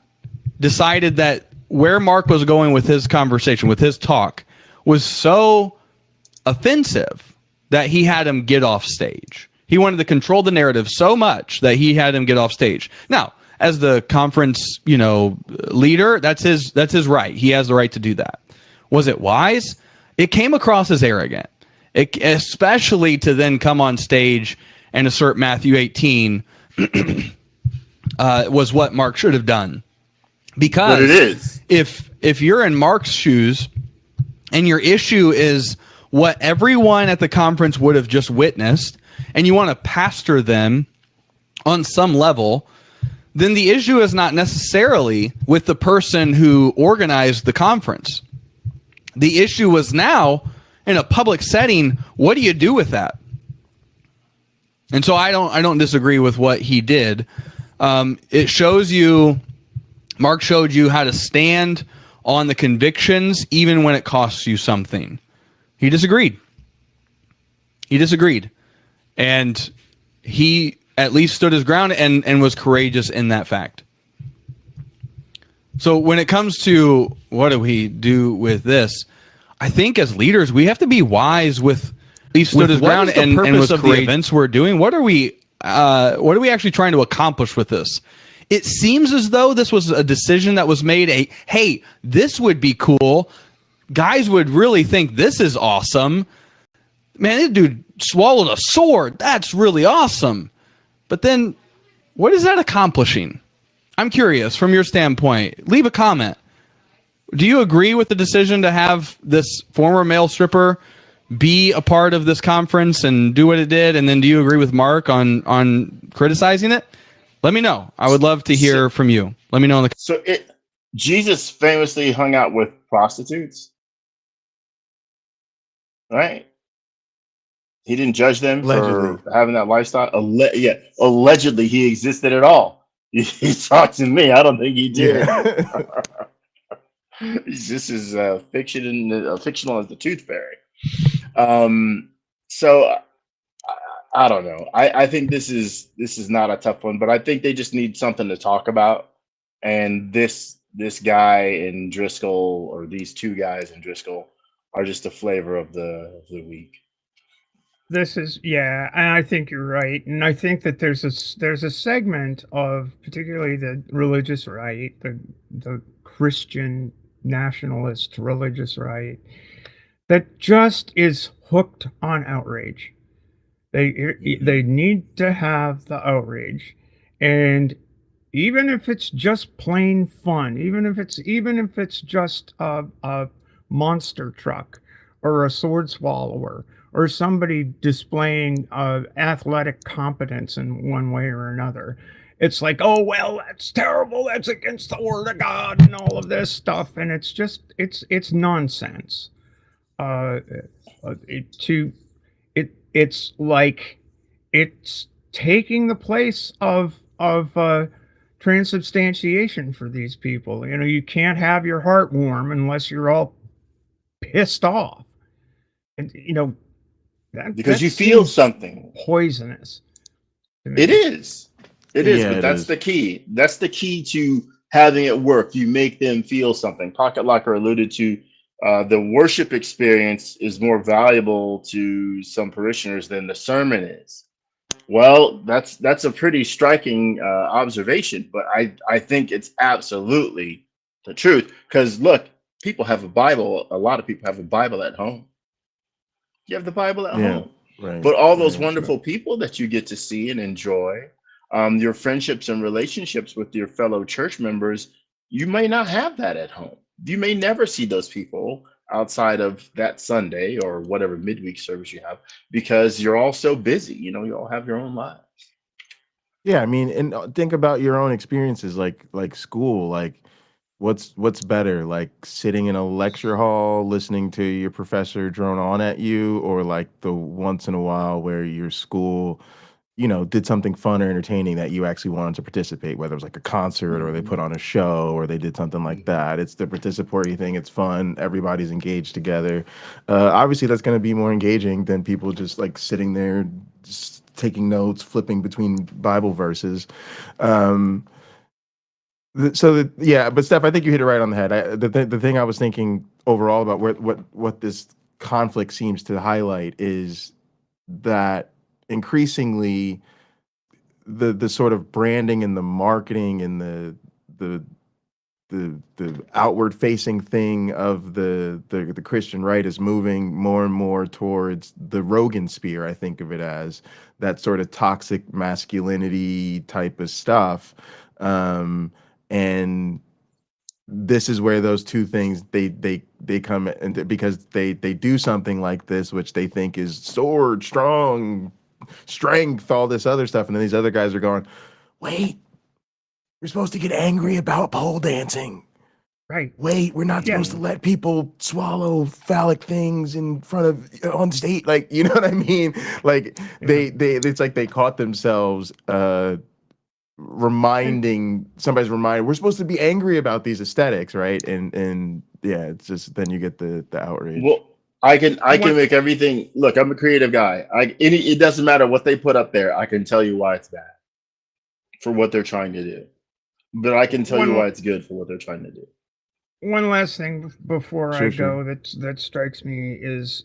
Speaker 6: decided that where Mark was going with his conversation, with his talk, was so offensive that he had him get off stage. He wanted to control the narrative so much that he had him get off stage. Now, as the conference, leader, that's his right. He has the right to do that. Was it wise? It came across as arrogant, especially to then come on stage and assert Matthew 18 was what Mark should have done. Because
Speaker 2: but it is.
Speaker 6: If you're in Mark's shoes and your issue is what everyone at the conference would have just witnessed, and you want to pastor them on some level, then the issue is not necessarily with the person who organized the conference. The issue was now, in a public setting, what do you do with that? And so I don't disagree with what he did. It shows you, Mark showed you how to stand on the convictions even when it costs you something. He disagreed. And he at least stood his ground and was courageous in that fact. So when it comes to what do we do with this, I think as leaders, we have to be wise with he stood his ground and was of the events we're doing. What are we actually trying to accomplish with this? It seems as though this was a decision that was made. Hey, this would be cool. Guys would really think this is awesome. Man, this dude swallowed a sword. That's really awesome. But then, what is that accomplishing? I'm curious from your standpoint. Leave a comment. Do you agree with the decision to have this former male stripper be a part of this conference and do what it did? And then do you agree with Mark on criticizing it? Let me know. I would love to hear from you. Let me know in the
Speaker 2: Jesus famously hung out with prostitutes, right? He didn't judge them for having that lifestyle. Allegedly he existed at all. He talked to me. I don't think he did. Yeah. This is fictional as the Tooth Fairy. So I don't know. I think this is not a tough one, but I think they just need something to talk about. And this guy in Driscoll, or these two guys in Driscoll, are just a flavor of the week.
Speaker 3: This is, yeah, and I think you're right, and I think that there's a segment of particularly the religious right, the Christian nationalist religious right, that just is hooked on outrage. They need to have the outrage, and even if it's just plain fun, even if it's just a monster truck or a sword swallower, or somebody displaying athletic competence in one way or another. It's like, oh, well, that's terrible. That's against the word of God and all of this stuff. And it's just, it's nonsense. It's like, it's taking the place of transubstantiation for these people. You know, you can't have your heart warm unless you're all pissed off. And, you know,
Speaker 2: because you feel something
Speaker 3: poisonous.
Speaker 2: It is, but that's the key. That's the key to having it work. You make them feel something. Pocket Locker alluded to the worship experience is more valuable to some parishioners than the sermon is. Well, that's a pretty striking observation, but I think it's absolutely the truth. Because look, people have a Bible. A lot of people have a Bible at home. You have the Bible at home, right? But all those wonderful people that you get to see and enjoy, your friendships and relationships with your fellow church members, you may not have that at home. You may never see those people outside of that Sunday or whatever midweek service you have, because you're all so busy. You know, you all have your own lives.
Speaker 1: Yeah, I mean, and think about your own experiences, like school, like. What's better, like sitting in a lecture hall listening to your professor drone on at you, or like the once in a while where your school, you know, did something fun or entertaining that you actually wanted to participate, whether it was like a concert or they put on a show or they did something like that. It's the participatory thing. It's fun. Everybody's engaged together. Obviously, that's going to be more engaging than people just like sitting there, just taking notes, flipping between Bible verses. But Steph, I think you hit it right on the head. The thing I was thinking overall about what this conflict seems to highlight is that increasingly the sort of branding and the marketing and the outward facing thing of the Christian right is moving more and more towards the Rogan spear. I think of it as that sort of toxic masculinity type of stuff. And this is where those two things they come in, because they do something like this, which they think is sword, strong, strength, all this other stuff, and then these other guys are going, wait, we're supposed to get angry about pole dancing,
Speaker 3: right?
Speaker 1: Wait, we're not supposed to let people swallow phallic things in front of on stage, like, you know what I mean? Like they it's like they caught themselves somebody's reminding we're supposed to be angry about these aesthetics, right? And yeah, it's just then you get the outrage.
Speaker 2: I can make everything look. I'm a creative guy. It doesn't matter what they put up there. I can tell you why it's bad for what they're trying to do, but I can tell you why it's good for what they're trying to do.
Speaker 3: One last thing before I
Speaker 1: Sure,
Speaker 3: go that strikes me is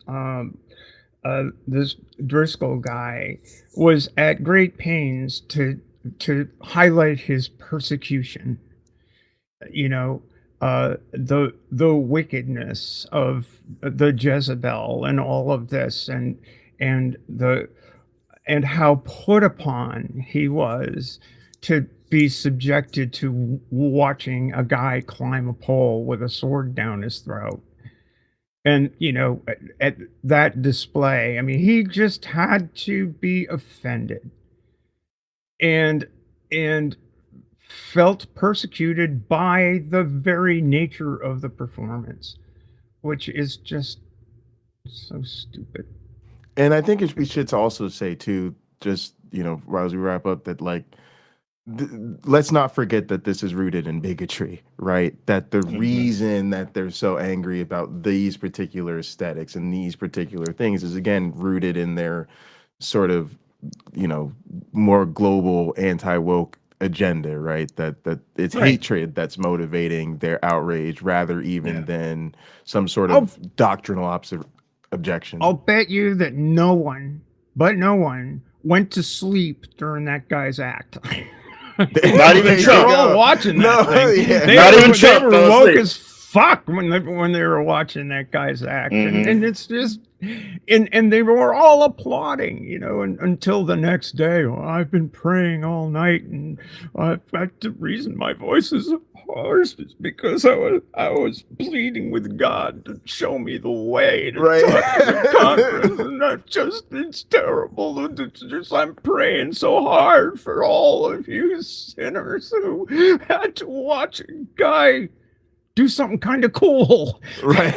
Speaker 3: this Driscoll guy was at great pains to highlight his persecution. You know, the wickedness of the Jezebel and all of this, and how put upon he was to be subjected to watching a guy climb a pole with a sword down his throat. And, you know, at that display, I mean, he just had to be offended and felt persecuted by the very nature of the performance, which is just so stupid.
Speaker 1: And I think we should also say too, just as we wrap up, that like, let's not forget that this is rooted in bigotry, right? That the reason that they're so angry about these particular aesthetics and these particular things is again rooted in their sort of, more global anti-woke agenda, right? That it's hatred that's motivating their outrage rather even than some sort of doctrinal objection.
Speaker 3: I'll bet you that no one went to sleep during that guy's act.
Speaker 2: Not even Trump.
Speaker 3: They were all watching that thing.
Speaker 1: Yeah.
Speaker 3: They
Speaker 2: Not
Speaker 3: were,
Speaker 2: even
Speaker 3: they
Speaker 2: Trump
Speaker 3: were
Speaker 2: fell
Speaker 3: woke
Speaker 2: asleep.
Speaker 3: as fuck when they were watching that guy's act, and it's just, and they were all applauding, until the next day. Well, I've been praying all night, and the reason my voice is hoarse is because I was pleading with God to show me the way to talk to the Congress, and it's terrible. I'm praying so hard for all of you sinners who had to watch a guy do something kind of cool.
Speaker 1: Right.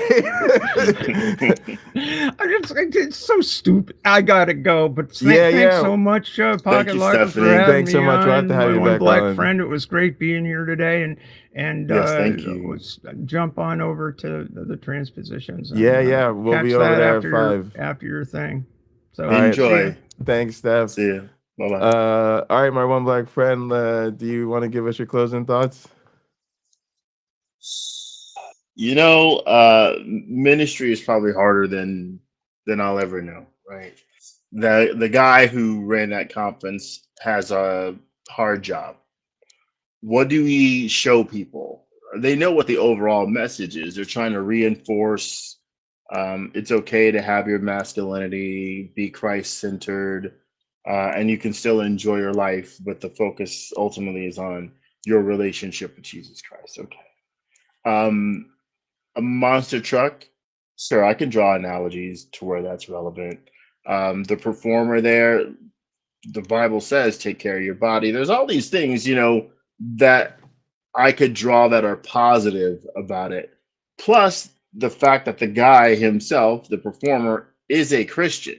Speaker 3: It's so stupid. I gotta go, but thanks so much, Pocket
Speaker 2: you,
Speaker 3: Lifer, for
Speaker 2: Stephanie.
Speaker 3: having
Speaker 1: Thanks so
Speaker 3: me
Speaker 1: much. We'll have
Speaker 3: on.
Speaker 1: to have you
Speaker 3: My
Speaker 1: back
Speaker 3: black
Speaker 1: on.
Speaker 3: friend. It was great being here today, and
Speaker 2: Yes, thank you.
Speaker 3: let's jump on over to the transpositions. And,
Speaker 1: Yeah. We'll be
Speaker 3: catch
Speaker 1: over
Speaker 3: that
Speaker 1: there
Speaker 3: after
Speaker 1: at 5.
Speaker 3: after your thing. So
Speaker 1: All right.
Speaker 2: Enjoy.
Speaker 1: Thanks, Steph.
Speaker 2: See you. Bye bye.
Speaker 1: All right, my one black friend. Do you want to give us your closing thoughts?
Speaker 2: Ministry is probably harder than I'll ever know, right? The guy who ran that conference has a hard job. What do we show people? They know what the overall message is. They're trying to reinforce it's okay to have your masculinity, be Christ-centered, and you can still enjoy your life, but the focus ultimately is on your relationship with Jesus Christ. Okay. A monster truck, sure, I can draw analogies to where that's relevant. The performer there, the Bible says, take care of your body. There's all these things, that I could draw that are positive about it. Plus, the fact that the guy himself, the performer, is a Christian.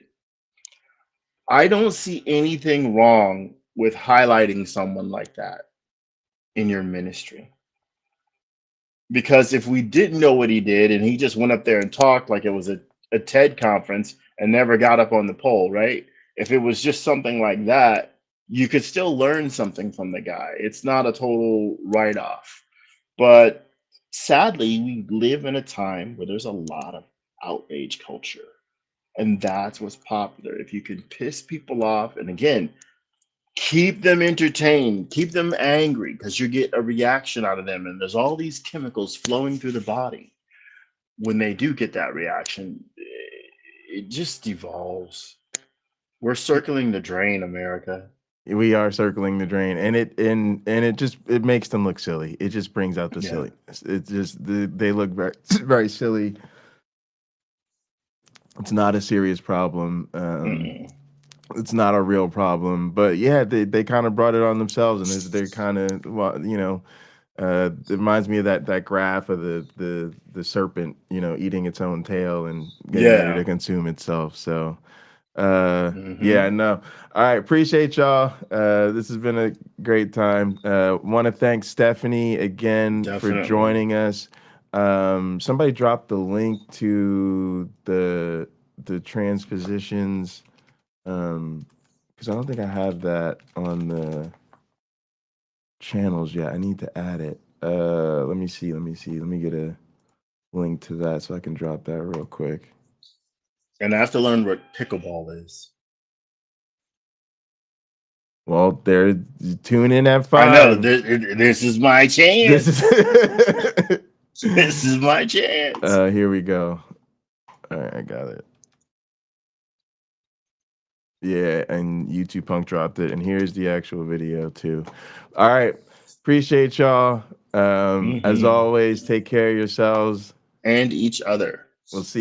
Speaker 2: I don't see anything wrong with highlighting someone like that in your ministry. Because if we didn't know what he did and he just went up there and talked like it was a TED conference and never got up on the pole, right? If it was just something like that, you could still learn something from the guy. It's not a total write-off. But sadly, we live in a time where there's a lot of outrage culture. And that's what's popular. If you can piss people off, and again, keep them entertained, keep them angry, because you get a reaction out of them. And there's all these chemicals flowing through the body. When they do get that reaction, it just devolves. We're circling the drain, America.
Speaker 1: We are circling the drain, and it makes them look silly. It just brings out the silliness. It's just they look very, very silly. It's not a serious problem. It's not a real problem, but yeah, they kind of brought it on themselves, and they're kind of, it reminds me of that graph of the serpent, eating its own tail and getting ready to consume itself. So, yeah, no. All right, appreciate y'all. This has been a great time. Want to thank Stephanie again for joining us. Somebody dropped the link to the transpositions, because I don't think I have that on the channels yet. I need to add it. Let me see. Let me get a link to that so I can drop that real quick.
Speaker 2: And I have to learn what pickleball is.
Speaker 1: Well, they're tune in at 5.
Speaker 2: I know. This is my chance.
Speaker 1: This is
Speaker 2: This is my chance.
Speaker 1: here we go. All right, I got it. Yeah, and YouTube Punk dropped it, and here's the actual video too. All right, appreciate y'all. As always, take care of yourselves
Speaker 2: and each other.
Speaker 1: We'll see.